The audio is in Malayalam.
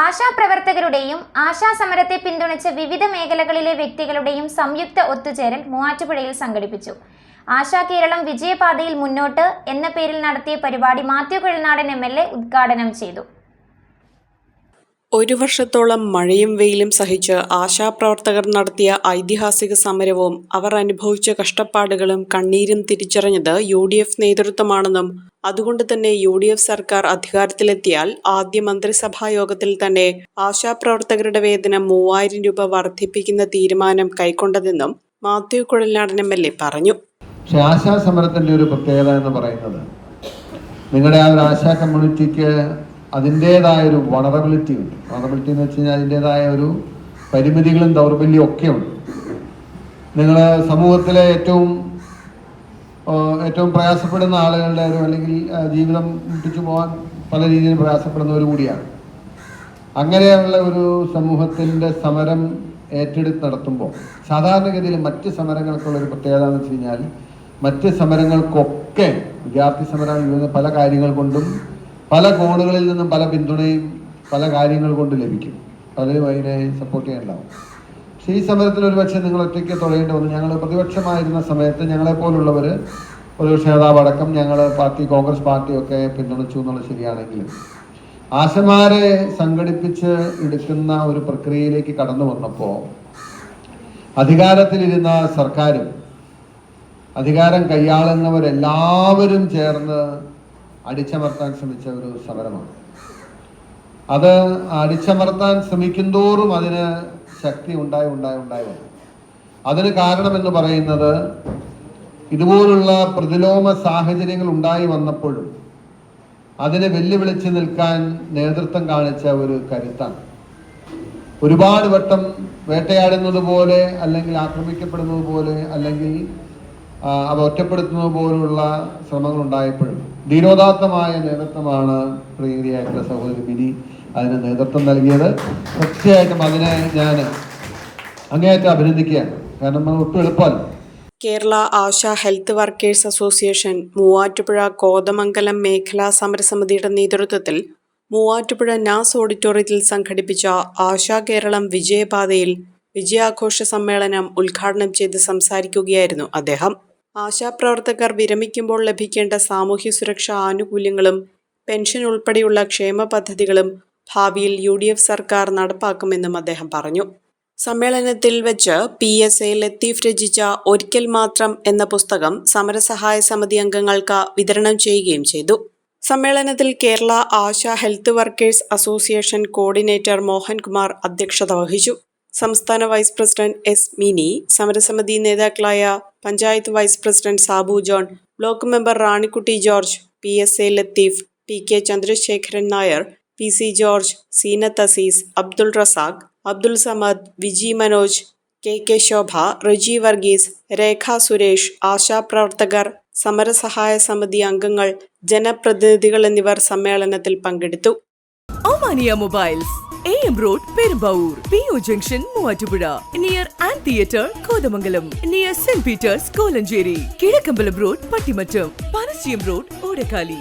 ആശാപ്രവർത്തകരുടെയും ആശാസമരത്തെ പിന്തുണച്ച വിവിധ മേഖലകളിലെ വ്യക്തികളുടെയും സംയുക്ത ഒത്തുചേരൽ മൂവാറ്റുപുഴയിൽ സംഘടിപ്പിച്ചു. ആശാ കേരളം വിജയപാതയിൽ മുന്നോട്ട് എന്ന പേരിൽ നടത്തിയ പരിപാടി മാത്യു കുഴൽനാടൻ MLA ഉദ്ഘാടനം ചെയ്തു. ഒരു വർഷത്തോളം മഴയും വെയിലും സഹിച്ച് ആശാപ്രവർത്തകർ നടത്തിയ ഐതിഹാസിക സമരവും അവർ അനുഭവിച്ച കഷ്ടപ്പാടുകളും കണ്ണീരും തിരിച്ചറിഞ്ഞത് UDF നേതൃത്വമാണെന്നും അതുകൊണ്ട് തന്നെ UDF സർക്കാർ അധികാരത്തിലെത്തിയാൽ ആദ്യ മന്ത്രിസഭാ യോഗത്തിൽ തന്നെ ആശാപ്രവർത്തകരുടെ വേതനം 3000 രൂപ വർദ്ധിപ്പിക്കുന്ന തീരുമാനം കൈക്കൊണ്ടതെന്നും മാത്യു കുഴൽനാടൻ MLA പറഞ്ഞു. പക്ഷേ ആശാ സമരത്തിന്റെ ഒരു പ്രത്യേകത എന്ന് പറയുന്നത് നിങ്ങളുടെ ആ ഒരു ആശാ കമ്മ്യൂണിറ്റിക്ക് അതിൻ്റേതായ ഒരു വണറബിലിറ്റി ഉണ്ട്. വണറബിലിറ്റി എന്ന് വെച്ച് കഴിഞ്ഞാൽ അതിൻ്റേതായ ഒരു പരിമിതികളും ദൗർബല്യവും ഒക്കെ ഉണ്ട്. നിങ്ങൾ സമൂഹത്തിലെ ഏറ്റവും പ്രയാസപ്പെടുന്ന ആളുകളുടെ ഒരു അല്ലെങ്കിൽ ജീവിതം മുട്ടിച്ചു പോകാൻ പല രീതിയിലും പ്രയാസപ്പെടുന്നവർ കൂടിയാണ്. അങ്ങനെയുള്ള ഒരു സമൂഹത്തിൻ്റെ സമരം ഏറ്റെടുത്ത് നടത്തുമ്പോൾ സാധാരണഗതിയിൽ മറ്റ് സമരങ്ങൾക്കുള്ളൊരു പ്രത്യേകത എന്ന് വെച്ച് കഴിഞ്ഞാൽ മറ്റ് സമരങ്ങൾക്കൊക്കെ വിദ്യാർത്ഥി സമരം പല കാര്യങ്ങൾ കൊണ്ടും പല കോണുകളിൽ നിന്നും പല പിന്തുണയും പല കാര്യങ്ങൾ കൊണ്ട് ലഭിക്കും. പലരും അതിനെ സപ്പോർട്ട് ചെയ്യാനുണ്ടാവും. പക്ഷേ ഈ സമരത്തിൽ ഒരു പക്ഷേ നിങ്ങൾ ഒറ്റയ്ക്ക് തുഴയേണ്ടി വന്നു. ഞങ്ങൾ പ്രതിപക്ഷമായിരുന്ന സമയത്ത് ഞങ്ങളെപ്പോലുള്ളവർ പ്രതിപക്ഷ നേതാവടക്കം ഞങ്ങൾ കോൺഗ്രസ് പാർട്ടിയൊക്കെ പിന്തുണച്ചു എന്നുള്ളത് ശരിയാണെങ്കിലും ആശമാരെ സംഘടിപ്പിച്ച് എടുക്കുന്ന ഒരു പ്രക്രിയയിലേക്ക് കടന്നു വന്നപ്പോൾ അധികാരത്തിലിരുന്ന സർക്കാരും അധികാരം കൈയാളുന്നവരെല്ലാവരും ചേർന്ന് അടിച്ചമർത്താൻ ശ്രമിച്ച ഒരു സമരമാണ്. അത് അടിച്ചമർത്താൻ ശ്രമിക്കുന്തോറും അതിന് ശക്തി ഉണ്ടായി വന്നു. അതിന് കാരണമെന്ന് പറയുന്നത് ഇതുപോലുള്ള പ്രതിലോമ സാഹചര്യങ്ങൾ ഉണ്ടായി വന്നപ്പോഴും അതിനെ വെല്ലുവിളിച്ച് നിൽക്കാൻ നേതൃത്വം കാണിച്ച ഒരു കരുത്താണ്. ഒരുപാട് വട്ടം വേട്ടയാടുന്നത് പോലെ അല്ലെങ്കിൽ ആക്രമിക്കപ്പെടുന്നത് പോലെ അല്ലെങ്കിൽ അവ ഒറ്റപ്പെടുത്തുന്നത് പോലുള്ള ശ്രമങ്ങൾ ഉണ്ടായപ്പോഴും ധീരോദാത്തമായ നേതൃത്വമാണ് പ്രിയയായിട്ടുള്ള സഹോദരി മിനി അതിന് നേതൃത്വം നൽകിയത്. തീർച്ചയായിട്ടും അതിനെ ഞാൻ അങ്ങേയറ്റം അഭിനന്ദിക്കുകയാണ്. കാരണം നമ്മൾ ഒട്ടും എളുപ്പമല്ല. Kerala ASHA health workers association Muvattupuzha Kothamangalam മേഖലാ സമരസമിതിയുടെ നേതൃത്വത്തിൽ മൂവാറ്റുപുഴ നാസ് ഓഡിറ്റോറിയത്തിൽ സംഘടിപ്പിച്ച ആശാ കേരളം വിജയപാതയിൽ വിജയാഘോഷ സമ്മേളനം ഉദ്ഘാടനം ചെയ്ത് സംസാരിക്കുകയായിരുന്നു അദ്ദേഹം. ആശാപ്രവർത്തകർ വിരമിക്കുമ്പോൾ ലഭിക്കേണ്ട സാമൂഹ്യ സുരക്ഷാ ആനുകൂല്യങ്ങളും പെൻഷൻ ഉൾപ്പെടെയുള്ള ക്ഷേമ പദ്ധതികളും ഭാവിയിൽ UDF സർക്കാർ നടപ്പാക്കുമെന്നും അദ്ദേഹം പറഞ്ഞു. സമ്മേളനത്തിൽ വെച്ച് PSA ലത്തീഫ് രചിച്ച ഒരിക്കൽ മാത്രം എന്ന പുസ്തകം സമരസഹായ സമിതി അംഗങ്ങൾക്ക് വിതരണം ചെയ്യുകയും ചെയ്തു. സമ്മേളനത്തിൽ Kerala ASHA health workers association coordinator Mohankumar അധ്യക്ഷത വഹിച്ചു. സംസ്ഥാന വൈസ് പ്രസിഡന്റ് S. മിനി, സമരസമിതി നേതാക്കളായ panchayat vice president Sabu John, block member Ranikutty George, PSA Latheef, PK Chandrasekharan Nair, PC George, Seenath Azeez, Abdul Razak, Abdul Samad, Viji Manoj, KK Shobha, Reji Varghese, Rekha Suresh, ആശാപ്രവർത്തകർ, സമരസഹായ സമിതി അംഗങ്ങൾ, ജനപ്രതിനിധികൾ എന്നിവർ സമ്മേളനത്തിൽ പങ്കെടുത്തു. Omania mobiles, AM Road, Perumbaur, PO Junction, Muvatupuzha, near Ant Theatre, Kodamangalam, near St. Peter's, Kolanjeri, Kidakkambalam Road, Pattimattam, Panachiyam Road, Odakali.